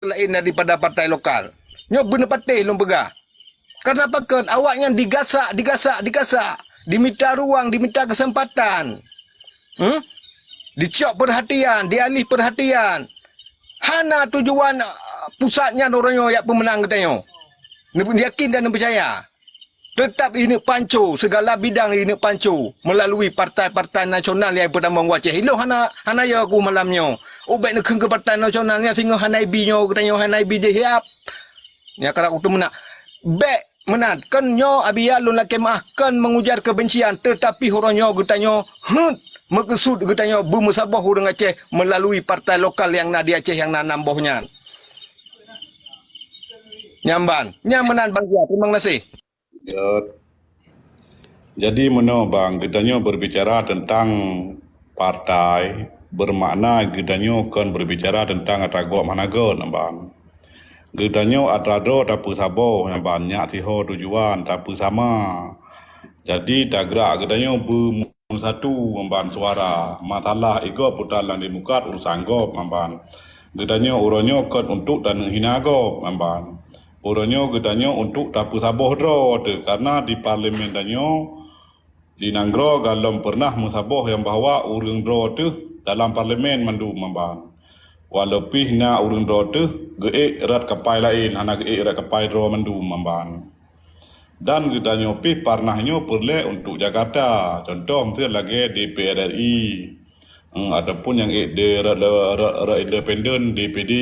lain daripada partai lokal. Nyo benar patih long pegah. Kenapa kan awaknya digasak. Diminta ruang, diminta kesempatan. Dicok perhatian, dialih perhatian. Hana tujuan pusatnya orangnya yang pemenang katanya. Yakin dan percaya. Tetap ini pancu, segala bidang ini pancu melalui partai-partai nasional yang pertama wajah. Ilo hana ya aku malamnya. Baik nak ke partai nasionalnya sehingga hana ibinyo katanya hana ibi dia siap. Ya kalau aku menak. Baik menat kan nyo abiyalun la kemah kan mengujar kebencian tetapi orangnya katanya maksud katanya bermusabah orang Aceh melalui partai lokal yang nak di Aceh yang nak nambahnya. Nyamanan Bang Zia, terima kasih. Ya. Jadi bang, kitanya berbicara tentang partai, bermakna kitanya kan berbicara tentang atagok managon bang. Kitanya atrado tapi sabo yang banyak siho tujuan tapi sama. Jadi tak gerak kitanya satu bang suara. Masalah ego putalan demokrat urusan gop bang. Kitanya orangnya kan untuk dan hina gop bang. Orangnya katanya untuk tapu saboh dro karena di parlimen danyo di Nanggro galom pernah musaboh yang bahawa urang dro tu dalam parlimen mandu mamban. Walaupun na urang dro tu ge erat kapai lain hana ge erat kapai dro mandu mamban. Dan katanya pi parnahnya perle untuk Jakarta. Contoh mesti lagi DPR RI. Adapun yang independen DPD.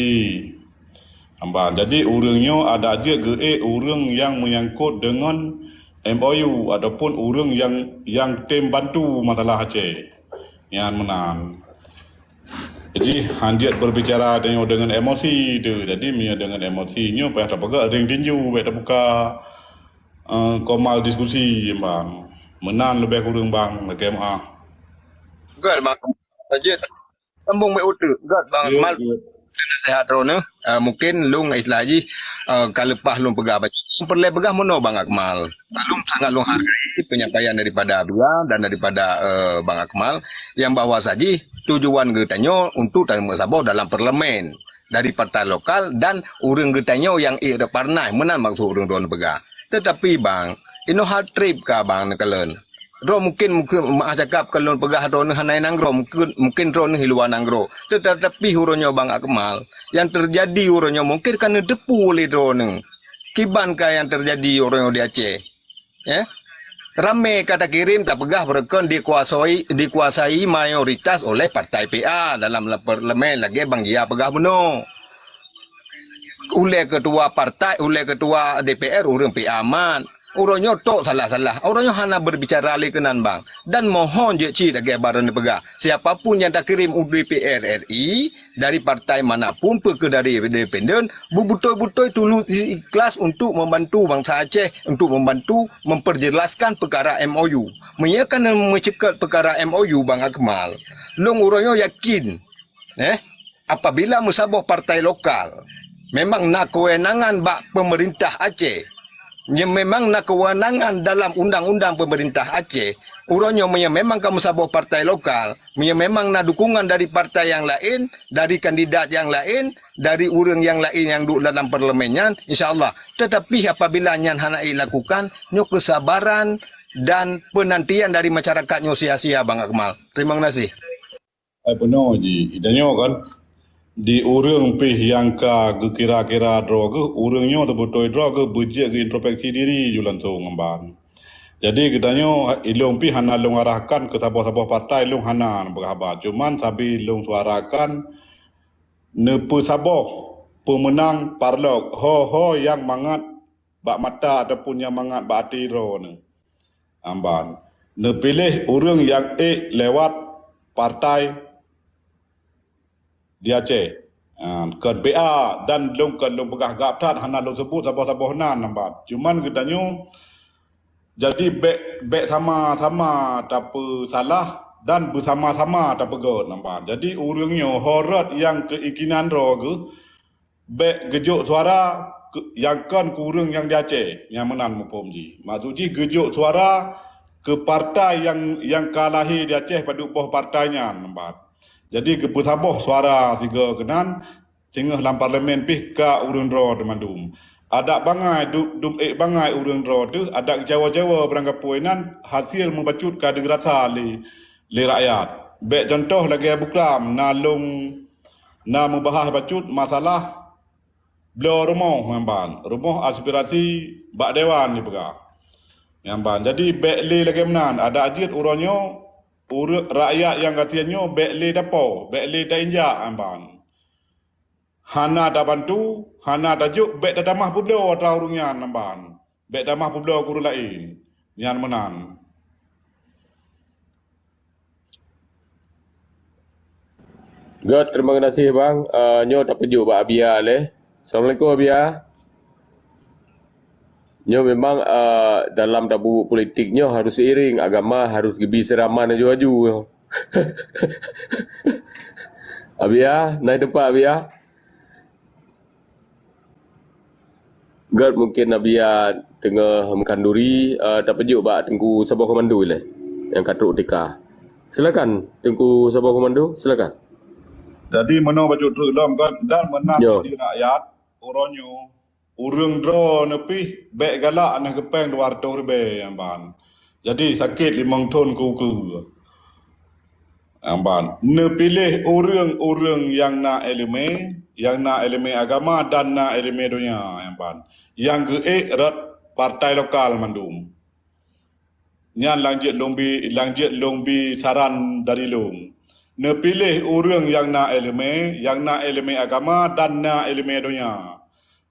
Jadi urangnya ada aja urang yang menyangkut dengan MOU ataupun urang yang tim bantu masalah Aceh yang menang. Jadi handiat berbicara dengan emosi tu. Jadi dengan emosinya payah tak pegak ring tinju, payah tak buka komal diskusi bang. Menang lebih kurang bang KMA. Gad bang. Sajid. Sambung mai utu. Gad bang Mal. Nasihat rona mungkin lung islaji kalepah lung pegah baca perle pegah mono Bang Akmal lung sangat lung hargai penyampaian daripada Abdullah dan daripada Bang Akmal yang bahwa saja tujuan getanyo untuk terima sabah dalam parlimen dari partai lokal dan urang getanyo yang ada parnai menan maksud urang don pegah tetapi bang ino hard trip ka bang nakalen Ro mungkin maah cakap kalau pegah ro hanai nanggro mungkin ro hiluan nanggro tetapi huronyo Bang Akmal yang terjadi huronyo mungkin kan depu oleh ro neng kiban ka yang terjadi huronyo di Aceh ya rame kata kirim tak pegah berkon dikuasai mayoritas oleh partai PA dalam parlimen lagi Bang Zia pegah beno oleh ketua partai oleh ketua DPR urang PA man Orangnya tok salah-salah. Orangnya hanya berbicara likenan bang. Dan mohon je cik lagi baran pegah. Siapapun yang tak kirim DPR RI dari partai manapun ke dari independen, betul-betul tulus ikhlas untuk membantu bangsa Aceh untuk membantu memperjelaskan perkara MOU. Menyakan mencekat perkara MOU Bang Akmal. Long orangnya yakin, apabila musabah partai lokal memang nak kewenangan bak pemerintah Aceh. Yang memang nak kewenangan dalam undang-undang pemerintah Aceh, urangnya memang kamu sabah partai lokal, memang nak dukungan dari partai yang lain, dari kandidat yang lain, dari urang yang lain yang duduk dalam parlimennya, insyaAllah. Tetapi apabila yang hanai lakukan, nyo kesabaran dan penantian dari masyarakatnya sia-sia Bang Akmal. Terima kasih. Benar je, idanya kan. Di urang pih yang kira-kira draw ke urangnya betul draw ke bejek ke introspeksi diri ju langsung ngamban. Jadi kitanya ilung pih hana lung arahkan ke sabah-sabah partai lung hana berhabar. Cuman sabi lung suarakan nepe sabah pemenang parlok ho yang mangat bak mata ataupun yang mangat bak hati draw ni. Amban. Nepilih urang yang lewat partai di Aceh kan PA dan long pegah gaptat hana long sebut sabah-sabah nan nampak cuman katanya jadi back sama-sama tak salah dan bersama-sama tak pegot nampak jadi urangnya horat yang keinginan ro ke back gejuk suara yang kan kurang yang di Aceh yang menan mupomji maksudnya gejuk suara ke partai yang kalahi di Aceh pada upah partainya nampak jadi kepusaboh suara tiga kenan Sehingga dalam parlimen pih ka urang ro de mandum. Ada bangai dum bangai urang ro tu ada Jawa-Jawa berangkat poinan hasil membacut ka degrasa le rakyat. Bek contoh lagi bukram na membahas bacut masalah beliau rumah memban. Rumah aspirasi bak dewan ni pega. Yang ban. Jadi bek le lagi menan ada ajit uronyo rakyat yang katanya bek le dapo, bek le tak injak amban. Hana dah bantu, hana dah juk, bek dah damah publo atau urungan amban. Bek damah publo guru lain. Yang menan. God, terima kasih bang. Nyo tak pejuk bak Abia le. Assalamualaikum Abia. Nyo memang dalam tabu politiknya harus seiring, agama harus gebi seraman aju-aju. Abia, naik tempat Abia. God mungkin Abia tengah mengkanduri tak pejuk bak Tengku Sabah Komando le. Yang katruk tika. Silakan Tengku Sabah Komando, silakan. Jadi mana bacut tu dalam kan dan menang Yo. di rakyat uronyo urung dro nepi bek galak nah kepeng 200 ribu amban. Jadi sakit 5 ton ku amban. Ne pilih urang yang nak elemen agama dan nak elemen dunia amban. Yang ke rat partai lokal mandum. Nyan lanjut lombi saran dari long. Ne pilih urang yang nak elemen agama dan nak elemen dunia.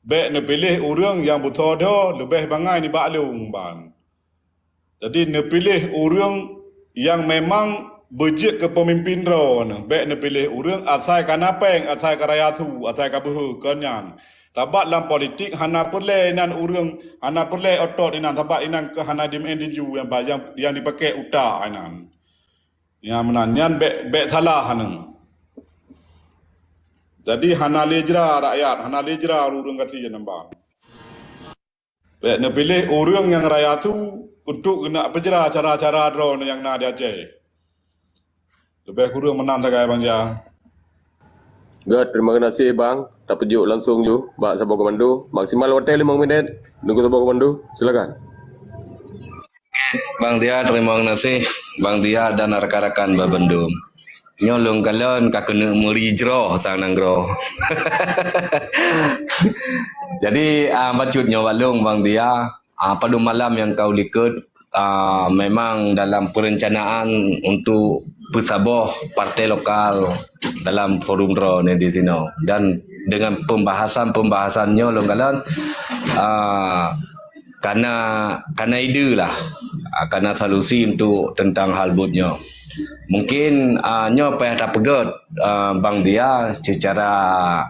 Bek ne pilih urang yang betul lebih bangai ni baklung ban. Jadi ne pilih urang yang memang bejek ke pemimpin ro ne. Bek ne pilih urang asai kanapeng, asai karayatu, asai kabuh kanyan. Tabat dalam politik hana perle nan urang, hana perle otot inan tabat inan ke hana dim endiju yang dipakai utak inan. Yang menanyan bek salah haneng. Jadi hana lejra rakyat, hana lejra urang kasi nambang. Bek ne pilih urang yang rakyat tu untuk kena pejera cara-cara drone yang nak dia Aceh. Lebih kurang menang tak bang ja. God, terima kasih bang. Tak pejuk langsung je bak Sabah Komando. Maksimal hotel 5 minit. Tunggu Sabah Komando, silakan. Bang Dia, terima kasih Bang Dia dan rakan-rakan Babendum. Nyolong kalon ka kena merijro sang nanggro. Jadi bacutnya walung Bang Dia, pada malam yang kau likut memang dalam perencanaan untuk bersabah partai lokal dalam forum ro ni di sini dan dengan pembahasannya longgalan karena ide lah karena solusi untuk tentang hal butnya mungkin nyo payah tak pegot Bang Dia secara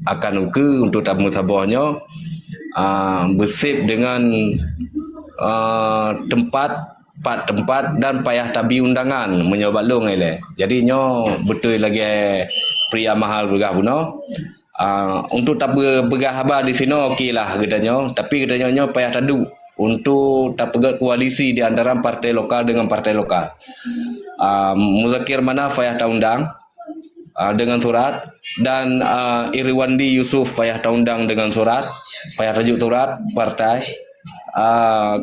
akan uke untuk tamu sabahnya bersip dengan tempat dan payah tabi undangan menyobat long ele. Jadi nyo betul lagi pria mahal bergah puno. Untuk tak bergah habar di sini okeylah katanya, tapi katanya nyo payah tadu untuk tak pegat koalisi di antara partai lokal dengan partai lokal. Muzakir mana payah tak undang dengan surat dan Iriwandi Yusuf payah tak undang dengan surat, payah tajuk surat partai.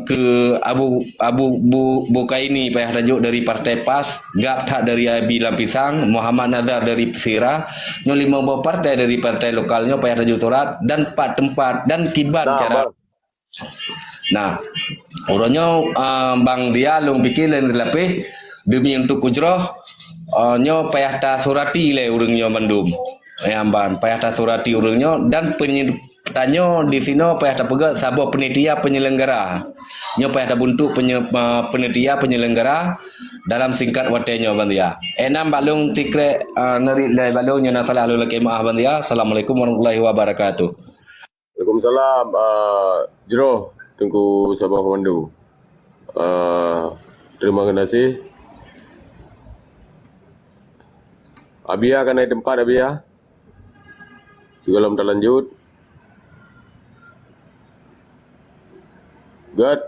Ke Abu Bukaini payah tajuk dari Partai PAS, Gap tak dari Abi Lampisang, Muhammad Nazar dari Pesira, nyo 5 buah partai dari partai lokalnya payah tajuk surat dan 4 tempat dan kibat cara. Nah, urangnya Bang Dia long pikir lain lebih demi untuk kujroh nyo payah ta surati le urangnya mandum. Ban payah ta surati urangnya dan tanya di sini payah tak pegat sabah penitia penyelenggara. Nyo payah tak buntuk penitia penyelenggara dalam singkat watenya Bang Dia. Enam balung tikre neri lai balung nyo na salah lu laki maaf Bang Dia. Assalamualaikum warahmatullahi wabarakatuh. Waalaikumsalam. Jero Tengku Sabah Komando. Terima kasih. Abia akan naik tempat Abia. Sebelum tak lanjut. God.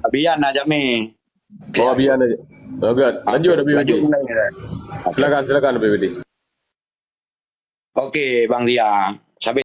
Abian aja mi. Oh Abia aja. Oh God. Lanjut Abia. Silakan BBD. Okey Bang Dia. Sabit